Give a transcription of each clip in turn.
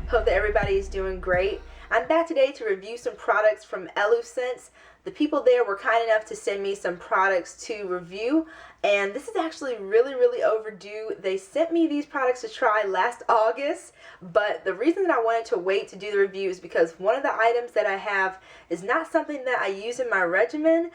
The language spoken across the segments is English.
Hope that everybody is doing great. I'm back today to review some products from Elucence. The people there were kind enough to send me some products to review, and this is actually really overdue. They sent me these products to try last August, but the reason that I wanted to wait to do the review is because one of the items that I have is not something that I use in my regimen,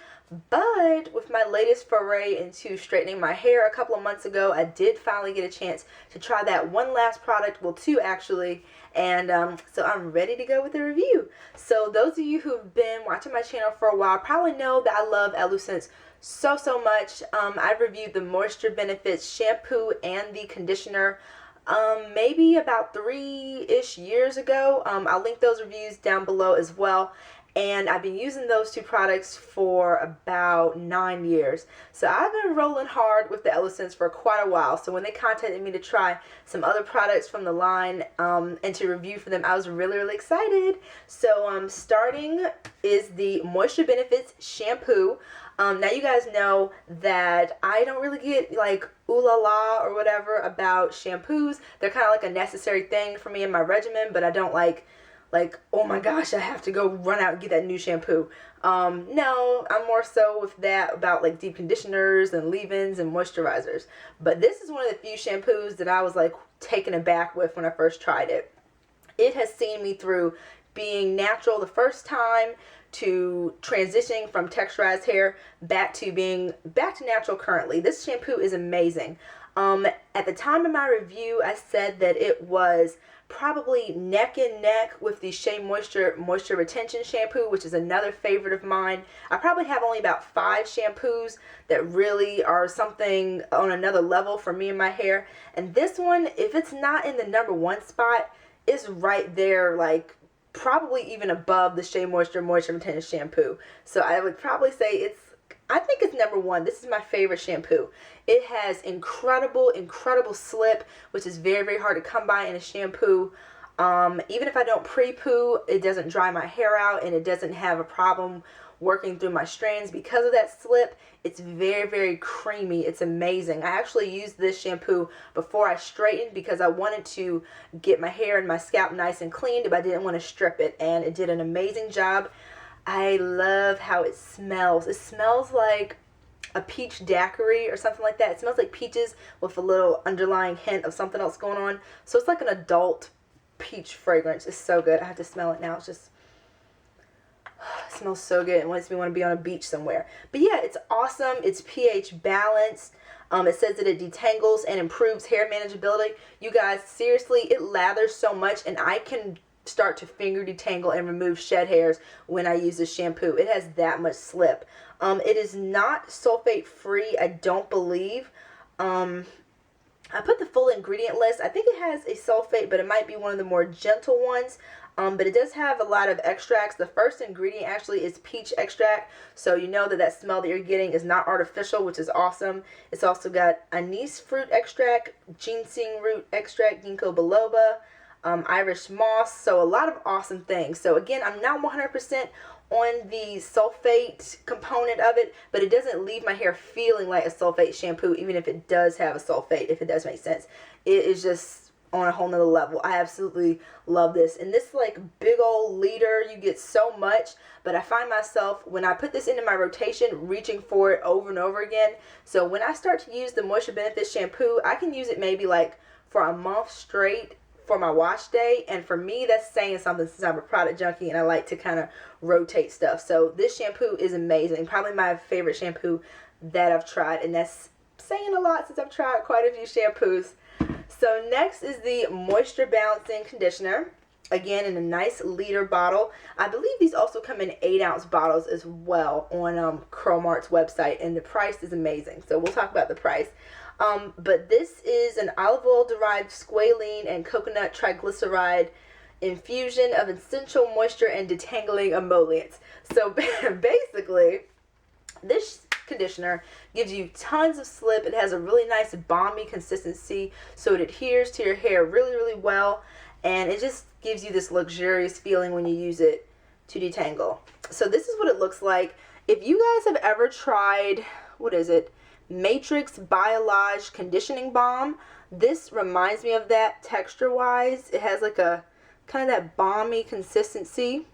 but with my latest foray into straightening my hair a couple of months ago, I did finally get a chance to try that one last product, well, two actually, and so I'm ready to go with the review. So those of you who've been watching my channel for a while probably know that I love Elucence so much. I've reviewed the Moisture Benefits shampoo and the conditioner maybe about 3-ish years ago. I'll link those reviews down below as well. And I've been using those two products for about 9 years. So I've been rolling hard with the Elucence for quite a while. So when they contacted me to try some other products from the line and to review for them, I was really excited. So starting is the Moisture Benefits shampoo. Now you guys know that I don't really get like ooh la la or whatever about shampoos. They're kind of like a necessary thing for me in my regimen, but I don't like, oh my gosh, I have to go run out and get that new shampoo. No, I'm more so with that about like deep conditioners and leave-ins and moisturizers. But this is one of the few shampoos that I was like taken aback with when I first tried it. It has seen me through being natural the first time to transitioning from texturized hair back to natural currently. This shampoo is amazing. At the time of my review, I said that it was probably neck and neck with the Shea Moisture Retention Shampoo, which is another favorite of mine. I probably have only about 5 shampoos that really are something on another level for me and my hair. And this one, if it's not in the #1 spot, it's right there, like probably even above the Shea Moisture Retention Shampoo. So I would probably say I think it's #1. This is my favorite shampoo. It has incredible slip, which is very hard to come by in a shampoo. Even if I don't pre-poo, it doesn't dry my hair out, and it doesn't have a problem working through my strands because of that slip. It's very creamy. It's amazing. I actually used this shampoo before I straightened because I wanted to get my hair and my scalp nice and clean, but I didn't want to strip it, and it did an amazing job. I love how it smells. It smells like a peach daiquiri or something like that. It smells like peaches with a little underlying hint of something else going on. So it's like an adult peach fragrance. It's so good. I have to smell it now. It's just, it smells so good. It makes me want to be on a beach somewhere. But yeah, it's awesome. It's pH balanced. It says that it detangles and improves hair manageability. You guys, seriously, it lathers so much, and I can start to finger detangle and remove shed hairs when I use this shampoo. It has that much slip. It is not sulfate free, I don't believe. I put the full ingredient list. I think it has a sulfate, but it might be one of the more gentle ones. But it does have a lot of extracts. The first ingredient actually is peach extract, so you know that smell that you're getting is not artificial, which is awesome. It's also got anise fruit extract, ginseng root extract, Gingko Biloba, Irish moss, so a lot of awesome things. So again, I'm not 100% on the sulfate component of it, but it doesn't leave my hair feeling like a sulfate shampoo, even if it does have a sulfate, if it does make sense. It is just on a whole nother level. I absolutely love this. And this like big old liter, you get so much, but I find myself, when I put this into my rotation, reaching for it over and over again. So when I start to use the Moisture Benefits shampoo, I can use it maybe like for a month straight for my wash day, and for me that's saying something since I'm a product junkie and I like to kind of rotate stuff. So this shampoo is amazing, probably my favorite shampoo that I've tried, and that's saying a lot since I've tried quite a few shampoos. So next is the Moisture Balancing Conditioner, again in a nice liter bottle. I believe these also come in 8-ounce bottles as well on Cromart's website, and the price is amazing, so we'll talk about the price. But this is an olive oil derived squalene and coconut triglyceride infusion of essential moisture and detangling emollients. So basically, this conditioner gives you tons of slip. It has a really nice balmy consistency, so it adheres to your hair really well, and it just gives you this luxurious feeling when you use it to detangle. So this is what it looks like. If you guys have ever tried, what is it? Matrix Biolage Conditioning Balm. This reminds me of that texture wise. It has like a kind of that balmy consistency,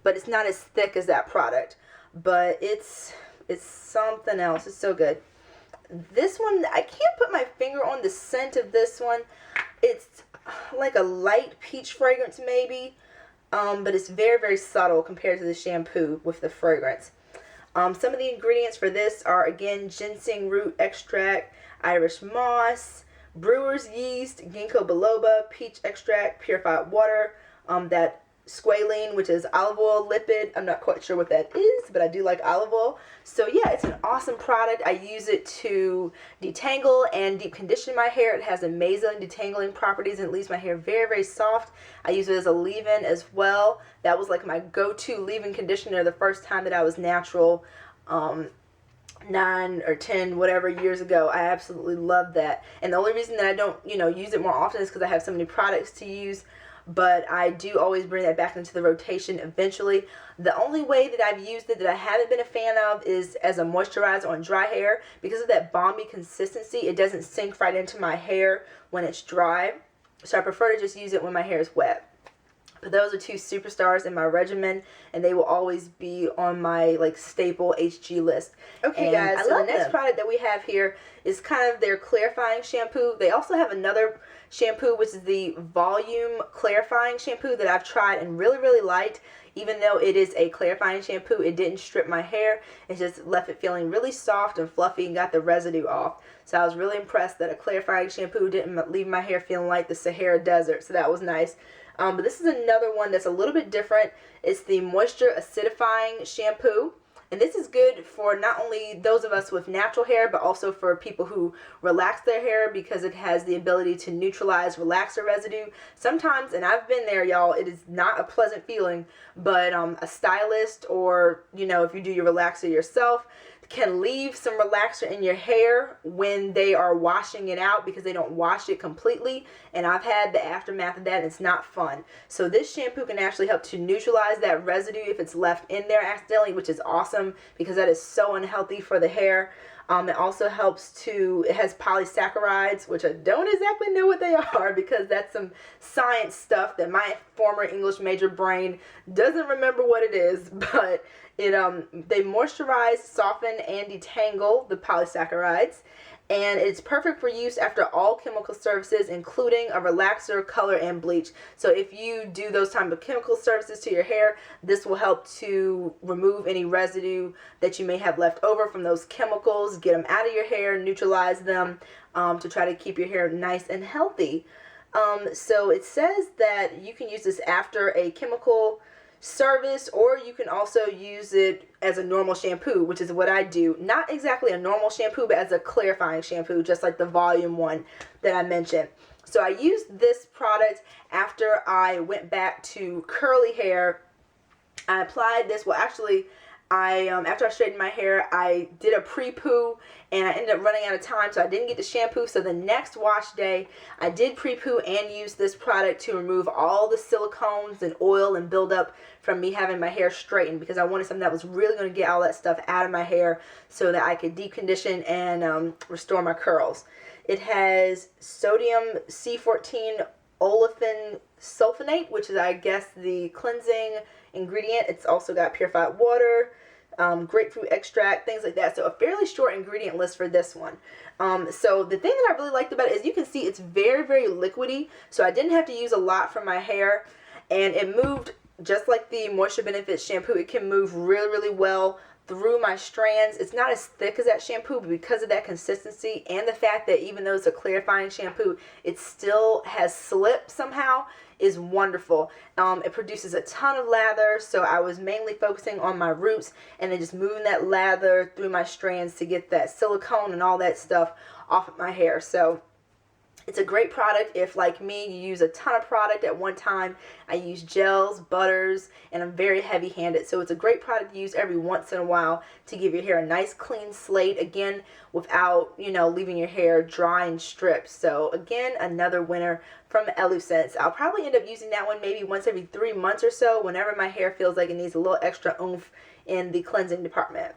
but it's not as thick as that product. But it's something else. It's so good. This one, I can't put my finger on the scent of this one. It's like a light peach fragrance maybe, but it's very, very subtle compared to the shampoo with the fragrance. Some of the ingredients for this are, again, ginseng root extract, Irish moss, brewer's yeast, Ginkgo Biloba, peach extract, purified water, that squalene, which is olive oil lipid. I'm not quite sure what that is, but I do like olive oil. So yeah, it's an awesome product. I use it to detangle and deep condition my hair. It has amazing detangling properties and it leaves my hair very, very soft. I use it as a leave-in as well. That was like my go-to leave-in conditioner the first time that I was natural, 9 or 10 whatever years ago. I absolutely love that. And the only reason that I don't, use it more often is because I have so many products to use. But I do always bring that back into the rotation eventually. The only way that I've used it that I haven't been a fan of is as a moisturizer on dry hair. Because of that balmy consistency, it doesn't sink right into my hair when it's dry. So I prefer to just use it when my hair is wet. But those are two superstars in my regimen, and they will always be on my staple HG list. Okay, guys, so the next product that we have here is kind of their clarifying shampoo. They also have another shampoo, which is the volume clarifying shampoo that I've tried and really, really liked. Even though it is a clarifying shampoo, it didn't strip my hair. It just left it feeling really soft and fluffy and got the residue off. So I was really impressed that a clarifying shampoo didn't leave my hair feeling like the Sahara Desert. So that was nice. But this is another one that's a little bit different. It's the Moisture Acidifying Shampoo. And this is good for not only those of us with natural hair, but also for people who relax their hair, because it has the ability to neutralize relaxer residue. Sometimes, and I've been there, y'all, it is not a pleasant feeling, but a stylist or, if you do your relaxer yourself, can leave some relaxer in your hair when they are washing it out because they don't wash it completely. And I've had the aftermath of that, and it's not fun. So this shampoo can actually help to neutralize that residue if it's left in there accidentally, which is awesome because that is so unhealthy for the hair. It also helps it has polysaccharides, which I don't exactly know what they are because that's some science stuff that my former English major brain doesn't remember what it is, but they moisturize, soften, and detangle the polysaccharides. And it's perfect for use after all chemical services, including a relaxer, color, and bleach. So if you do those type of chemical services to your hair, this will help to remove any residue that you may have left over from those chemicals, get them out of your hair, neutralize them, to try to keep your hair nice and healthy. So it says that you can use this after a chemical service, or you can also use it as a normal shampoo, which is what I do. Not exactly a normal shampoo, but as a clarifying shampoo, just like the volume one that I mentioned. So I used this product after I went back to curly hair. I applied this, well actually, after I straightened my hair, I did a pre-poo and I ended up running out of time, so I didn't get the shampoo. So the next wash day, I did pre-poo and used this product to remove all the silicones and oil and buildup from me having my hair straightened, because I wanted something that was really going to get all that stuff out of my hair so that I could deep condition and restore my curls. It has sodium C14 olefin sulfonate, which is, I guess, the cleansing ingredient. It's also got purified water, grapefruit extract, things like that. So a fairly short ingredient list for this one. So the thing that I really liked about it is you can see it's very, very liquidy. So I didn't have to use a lot for my hair, and it moved just like the Moisture Benefits shampoo. It can move really, really well through my strands. It's not as thick as that shampoo, but because of that consistency and the fact that even though it's a clarifying shampoo, it still has slip somehow, is wonderful. It produces a ton of lather, so I was mainly focusing on my roots and then just moving that lather through my strands to get that silicone and all that stuff off of my hair. So it's a great product if, like me, you use a ton of product at one time. I use gels, butters, and I'm very heavy-handed. So it's a great product to use every once in a while to give your hair a nice clean slate, again, without, leaving your hair dry and stripped. So again, another winner from Elucence. I'll probably end up using that one maybe once every 3 months or so, whenever my hair feels like it needs a little extra oomph in the cleansing department.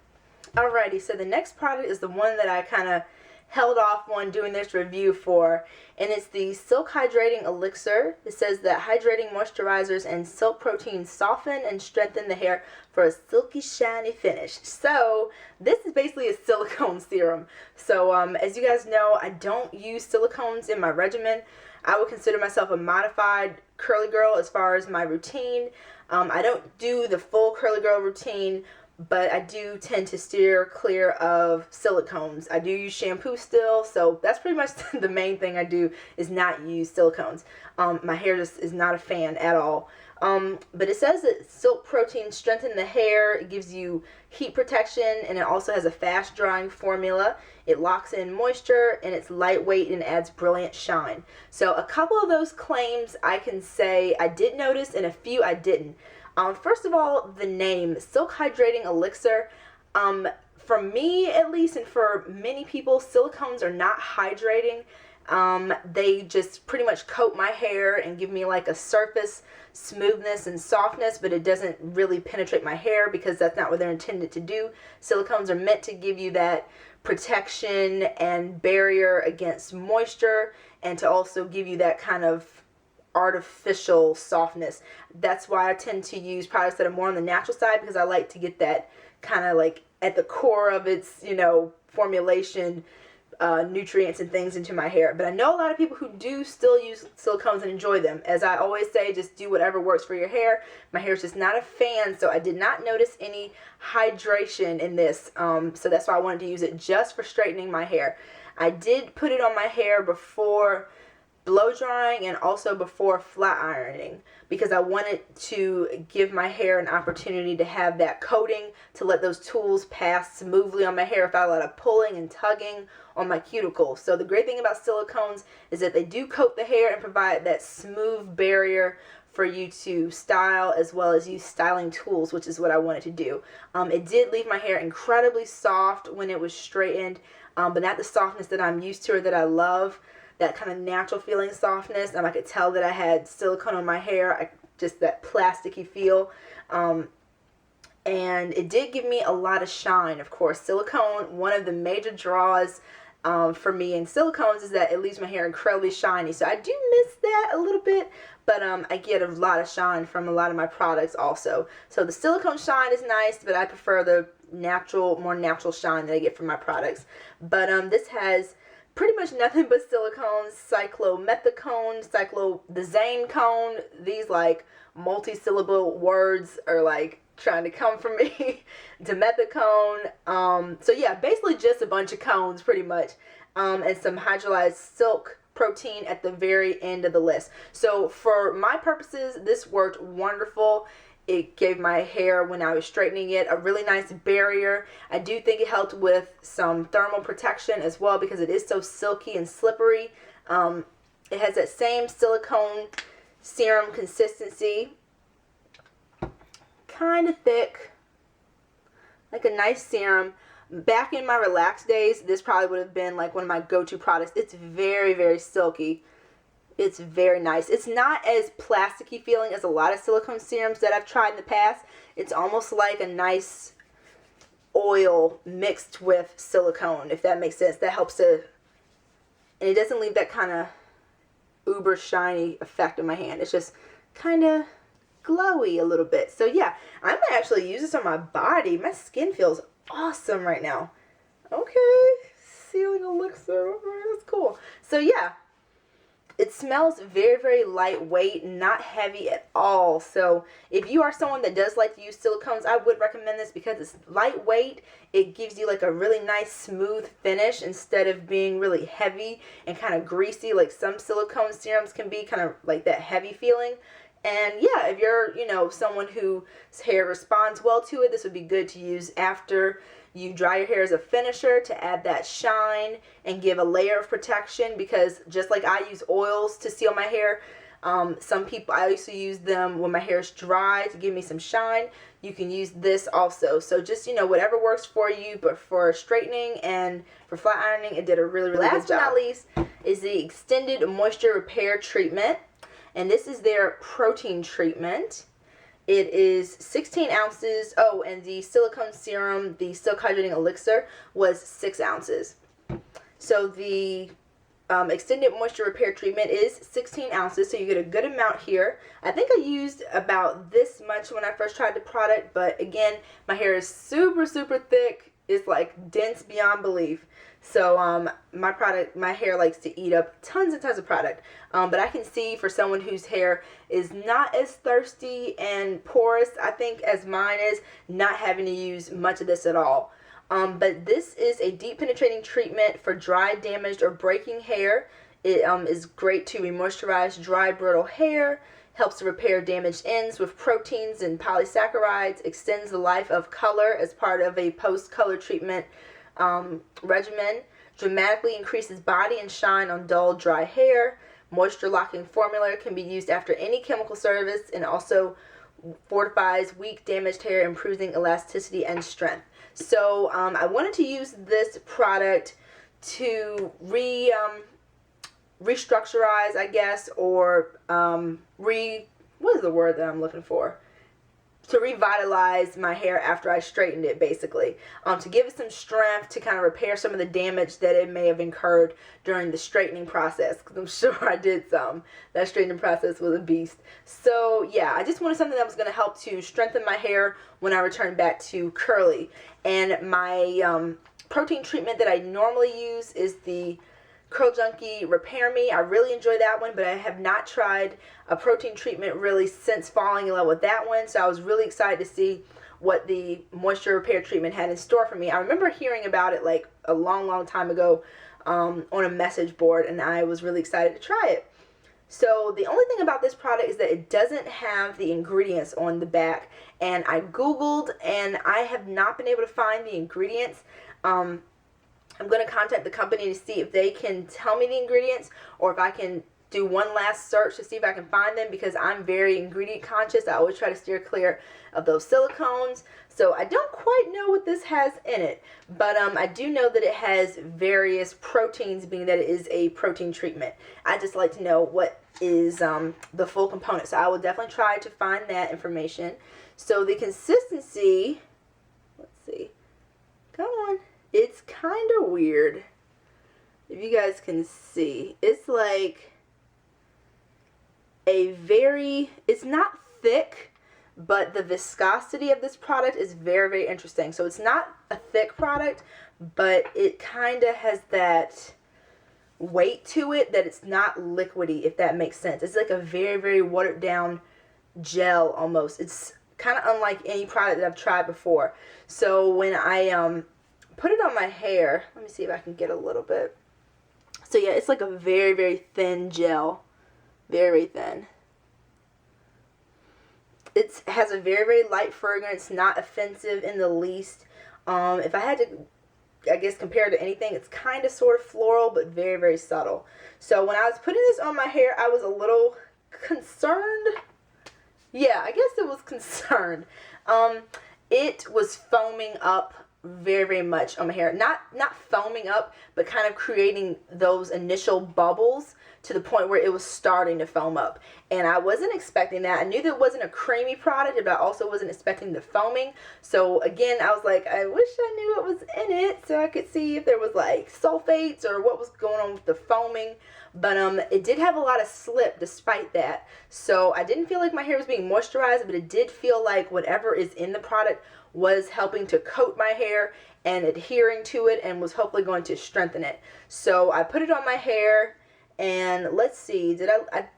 Alrighty, so the next product is the one that I kind of held off on doing this review for, and it's the Silk Hydrating Elixir. It says that hydrating moisturizers and silk protein soften and strengthen the hair for a silky shiny finish. So this is basically a silicone serum. So as you guys know, I don't use silicones in my regimen. I would consider myself a modified curly girl as far as my routine. I don't do the full curly girl routine, but I do tend to steer clear of silicones. I do use shampoo still, so that's pretty much the main thing I do, is not use silicones. My hair just is not a fan at all. But it says that silk protein strengthens the hair, it gives you heat protection, and it also has a fast drying formula. It locks in moisture, and it's lightweight and adds brilliant shine. So a couple of those claims I can say I did notice, and a few I didn't. First of all, the name, Silk Hydrating Elixir. For me at least, and for many people, silicones are not hydrating. They just pretty much coat my hair and give me like a surface smoothness and softness, but it doesn't really penetrate my hair because that's not what they're intended to do. Silicones are meant to give you that protection and barrier against moisture, and to also give you that kind of artificial softness. That's why I tend to use products that are more on the natural side, because I like to get that kind of like at the core of its, you know, formulation, nutrients and things into my hair. But I know a lot of people who do still use silicones and enjoy them. As I always say, just do whatever works for your hair. My hair is just not a fan, so I did not notice any hydration in this. So that's why I wanted to use it just for straightening my hair. I did put it on my hair before blow drying and also before flat ironing, because I wanted to give my hair an opportunity to have that coating, to let those tools pass smoothly on my hair without a lot of pulling and tugging on my cuticles. So the great thing about silicones is that they do coat the hair and provide that smooth barrier for you to style, as well as use styling tools, which is what I wanted to do. It did leave my hair incredibly soft when it was straightened, but not the softness that I'm used to or that I love. That kind of natural feeling softness. I could tell that I had silicone on my hair, just that plasticky feel. And it did give me a lot of shine. Of course, silicone, one of the major draws for me in silicones is that it leaves my hair incredibly shiny. So I do miss that a little bit, but I get a lot of shine from a lot of my products also. So the silicone shine is nice, but I prefer the natural, more natural shine that I get from my products. But this has pretty much nothing but silicones, cyclomethicone, cyclodexane. These like multi-syllable words are like trying to come from me. Dimethicone. So yeah, basically just a bunch of cones pretty much. And some hydrolyzed silk protein at the very end of the list. So for my purposes, this worked wonderful. It gave my hair, when I was straightening it, a really nice barrier. I do think it helped with some thermal protection as well, because it is so silky and slippery. It has that same silicone serum consistency. Kind of thick. Like a nice serum. Back in my relaxed days, this probably would have been like one of my go-to products. It's very, very silky. It's very nice. It's not as plasticky feeling as a lot of silicone serums that I've tried in the past. It's almost like a nice oil mixed with silicone, if that makes sense. That helps to, and it doesn't leave that kind of uber shiny effect in my hand. It's just kind of glowy a little bit. So yeah, I might actually use this on my body. My skin feels awesome right now. Okay, sealing elixir. That's cool. So yeah. It smells very, very lightweight, not heavy at all. So if you are someone that does like to use silicones, I would recommend this because it's lightweight. It gives you like a really nice smooth finish instead of being really heavy and kind of greasy like some silicone serums can be, kind of like that heavy feeling. And yeah, if you're, you know, someone whose hair responds well to it, this would be good to use after you dry your hair as a finisher to add that shine and give a layer of protection, because just like I use oils to seal my hair, some people, I also use them when my hair is dry to give me some shine. You can use this also. So just, you know, whatever works for you, but for straightening and for flat ironing, it did a really, really good job. Last but not least is the Extended Moisture Repair Treatment. And this is their protein treatment. It is 16 ounces. Oh, and the silicone serum, the Silk Hydrating Elixir, was 6 ounces. So the extended moisture repair treatment is 16 ounces, so you get a good amount here. I think I used about this much when I first tried the product, but again, my hair is super, super thick. It's like dense beyond belief. So my hair likes to eat up tons and tons of product. But I can see for someone whose hair is not as thirsty and porous, I think, as mine is, not having to use much of this at all. But this is a deep penetrating treatment for dry, damaged, or breaking hair. It is great to remoisturize dry, brittle hair, helps to repair damaged ends with proteins and polysaccharides, extends the life of color as part of a post-color treatment regimen, dramatically increases body and shine on dull, dry hair. Moisture locking formula can be used after any chemical service and also fortifies weak, damaged hair, improving elasticity and strength. So I wanted to use this product to restructurize, I guess, or what is the word that I'm looking for? To revitalize my hair after I straightened it, basically. To give it some strength to kind of repair some of the damage that it may have incurred during the straightening process, because I'm sure I did some. That straightening process was a beast. So yeah, I just wanted something that was going to help to strengthen my hair when I return back to curly. And my protein treatment that I normally use is the Curl Junkie Repair Me. I really enjoy that one, but I have not tried a protein treatment really since falling in love with that one. So I was really excited to see what the moisture repair treatment had in store for me. I remember hearing about it like a long, long time ago on a message board, and I was really excited to try it. So the only thing about this product is that it doesn't have the ingredients on the back, and I Googled and I have not been able to find the ingredients. I'm going to contact the company to see if they can tell me the ingredients, or if I can do one last search to see if I can find them, because I'm very ingredient conscious. I always try to steer clear of those silicones. So I don't quite know what this has in it, but I do know that it has various proteins, being that it is a protein treatment. I just like to know what is the full component. So I will definitely try to find that information. So the consistency, let's see, come on. It's kind of weird, if you guys can see. It's like it's not thick, but the viscosity of this product is very, very interesting. So it's not a thick product, but it kind of has that weight to it that it's not liquidy, if that makes sense. It's like a very, very watered down gel almost. It's kind of unlike any product that I've tried before. So when I put it on my hair, let me see if I can get a little bit. So yeah, it's like a very, very thin gel. Very thin. It has a very, very light fragrance, not offensive in the least. If I had to, I guess, compare it to anything, it's kind of sort of floral, but very, very subtle. So when I was putting this on my hair, I was a little concerned. Yeah, I guess it was concerned. It was foaming up very, very much on my hair. Not foaming up, but kind of creating those initial bubbles to the point where it was starting to foam up. And I wasn't expecting that. I knew that it wasn't a creamy product, but I also wasn't expecting the foaming. So again, I was like, I wish I knew what was in it so I could see if there was like sulfates or what was going on with the foaming. But it did have a lot of slip despite that. So I didn't feel like my hair was being moisturized, but it did feel like whatever is in the product was helping to coat my hair and adhering to it, and was hopefully going to strengthen it. So I put it on my hair, and let's see,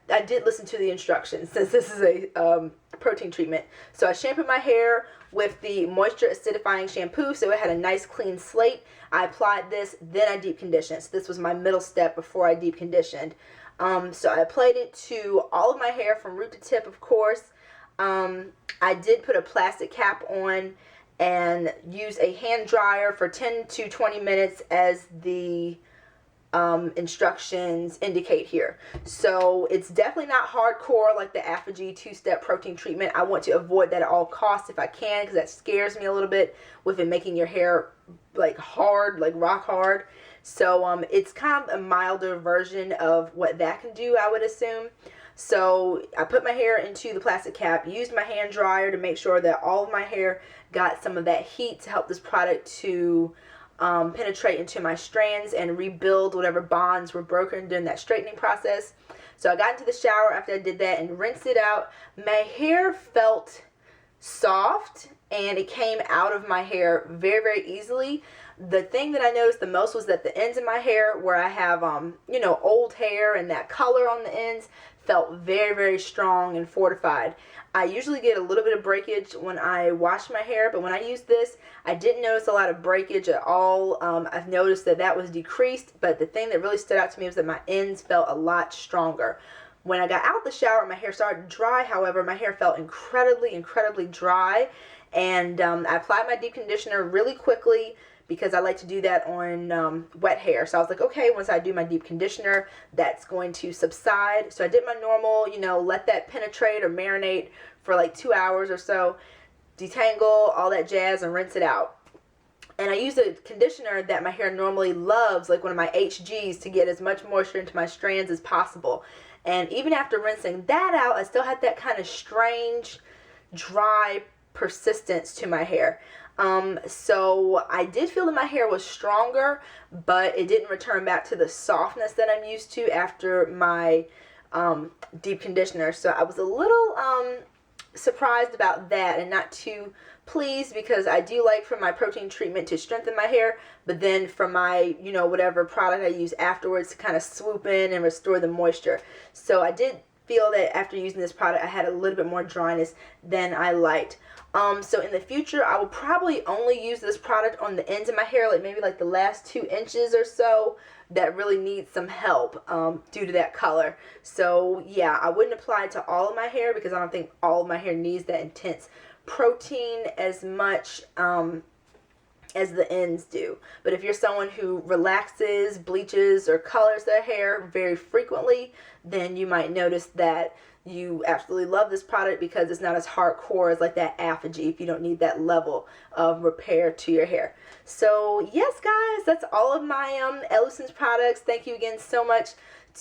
I did listen to the instructions, since this is a protein treatment. So I shampooed my hair with the moisture acidifying shampoo, so it had a nice clean slate. I applied this, then I deep conditioned. So this was my middle step before I deep conditioned. So I applied it to all of my hair from root to tip, of course. I did put a plastic cap on and use a hand dryer for 10 to 20 minutes as the instructions indicate here. So it's definitely not hardcore like the Affinity 2-step protein treatment. I want to avoid that at all costs if I can, because that scares me a little bit with it making your hair like hard, like rock hard. So it's kind of a milder version of what that can do, I would assume. So I put my hair into the plastic cap, used my hand dryer to make sure that all of my hair got some of that heat to help this product to penetrate into my strands and rebuild whatever bonds were broken during that straightening process. So I got into the shower after I did that and rinsed it out. My hair felt soft and it came out of my hair very, very easily. The thing that I noticed the most was that the ends of my hair, where I have, you know, old hair and that color on the ends, felt very, very strong and fortified. I usually get a little bit of breakage when I wash my hair, but when I use this, I didn't notice a lot of breakage at all. I've noticed that that was decreased, but the thing that really stood out to me was that my ends felt a lot stronger. When I got out the shower, my hair started to dry. However, my hair felt incredibly, incredibly dry, and I applied my deep conditioner really quickly because I like to do that on wet hair. So I was like, okay, once I do my deep conditioner, that's going to subside. So I did my normal, you know, let that penetrate or marinate for like 2 hours or so, detangle, all that jazz, and rinse it out. And I use a conditioner that my hair normally loves, like one of my HGs, to get as much moisture into my strands as possible. And even after rinsing that out, I still had that kind of strange, dry persistence to my hair. So I did feel that my hair was stronger, but it didn't return back to the softness that I'm used to after my deep conditioner. So I was a little surprised about that and not too pleased, because I do like for my protein treatment to strengthen my hair, but then for my, you know, whatever product I use afterwards to kind of swoop in and restore the moisture. So I did feel that after using this product I had a little bit more dryness than I liked. So in the future I will probably only use this product on the ends of my hair, like maybe like the last 2 inches or so that really need some help due to that color. So yeah, I wouldn't apply it to all of my hair because I don't think all of my hair needs that intense protein as much as the ends do. But if you're someone who relaxes, bleaches, or colors their hair very frequently, then you might notice that you absolutely love this product because it's not as hardcore as like that Apogee if you don't need that level of repair to your hair. So yes guys, that's all of my Elucence products. Thank you again so much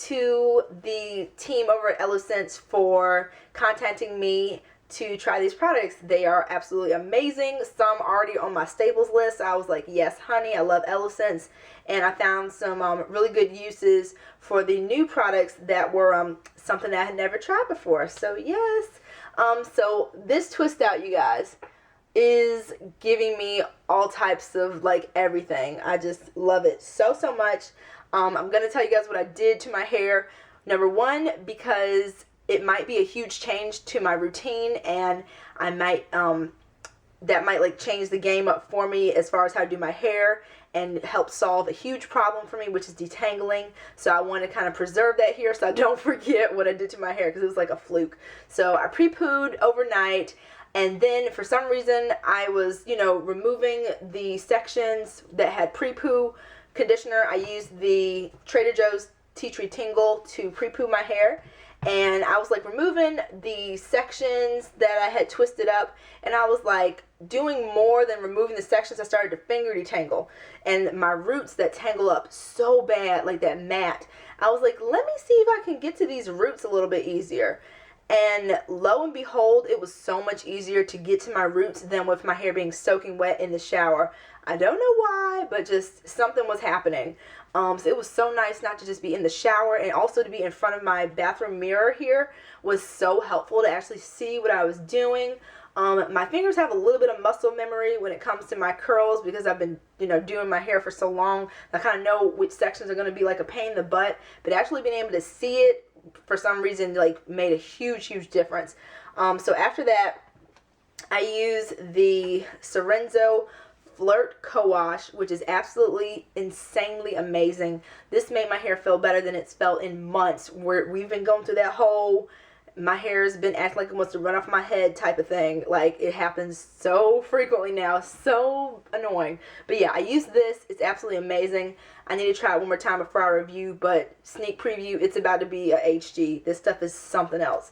to the team over at Elucence for contacting me to try these products. They are absolutely amazing. Some already on my staples list. I was like, yes honey, I love Elucence. And I found some really good uses for the new products that were something that I had never tried before. So yes, so this twist out, you guys, is giving me all types of like everything. I just love it so much. I'm gonna tell you guys what I did to my hair. Number one, because it might be a huge change to my routine, and I might that might like change the game up for me as far as how to do my hair and help solve a huge problem for me, which is detangling. So I want to kind of preserve that here so I don't forget what I did to my hair, because it was like a fluke. So I pre-pooed overnight, and then for some reason I was, you know, removing the sections that had pre-poo conditioner. I used the Trader Joe's Tea Tree Tingle to pre-poo my hair. And I was like removing the sections that I had twisted up, and I was like doing more than removing the sections. I started to finger detangle, and my roots that tangle up so bad, like that mat, I was like, let me see if I can get to these roots a little bit easier. And lo and behold, it was so much easier to get to my roots than with my hair being soaking wet in the shower. I don't know why, but just something was happening. So it was so nice not to just be in the shower, and also to be in front of my bathroom mirror here was so helpful to actually see what I was doing. My fingers have a little bit of muscle memory when it comes to my curls because I've been, you know, doing my hair for so long. I kind of know which sections are going to be like a pain in the butt, but actually being able to see it for some reason like made a huge difference. So after that, I use the Sorenzo Flirt Co-Wash, which is absolutely insanely amazing. This made my hair feel better than it's felt in months. We've been going through that whole my hair's been acting like it wants to run off my head type of thing. Like, it happens so frequently now. So annoying. But yeah, I use this. It's absolutely amazing. I need to try it one more time before I review, but sneak preview, it's about to be a HG. This stuff is something else.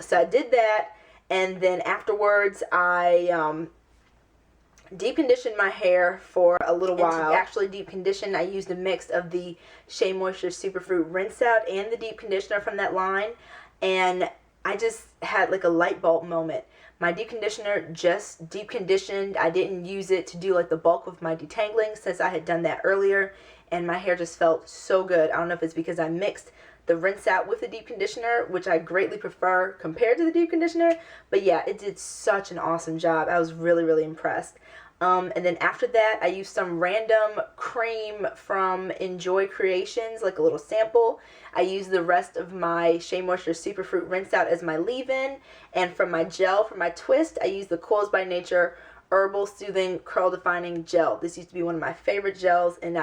So I did that, and then afterwards I deep conditioned my hair for a little while. To actually deep condition, I used a mix of the Shea Moisture Superfruit Rinse Out and the deep conditioner from that line. And I just had like a light bulb moment. My deep conditioner just deep conditioned. I didn't use it to do like the bulk of my detangling since I had done that earlier, and my hair just felt so good. I don't know if it's because I mixed the rinse out with the deep conditioner, which I greatly prefer compared to the deep conditioner, but yeah, it did such an awesome job. I was really, really impressed. And then after that, I used some random cream from Enjoy Creations, like a little sample. I used the rest of my Shea Moisture Superfruit rinse out as my leave-in. And from my gel, for my twist, I used the Coils by Nature Herbal Soothing Curl Defining Gel. This used to be one of my favorite gels, and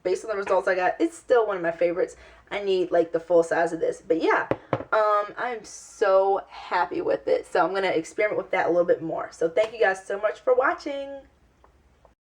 based on the results I got, it's still one of my favorites. I need like the full size of this. But yeah, I'm so happy with it. So I'm going to experiment with that a little bit more. So thank you guys so much for watching.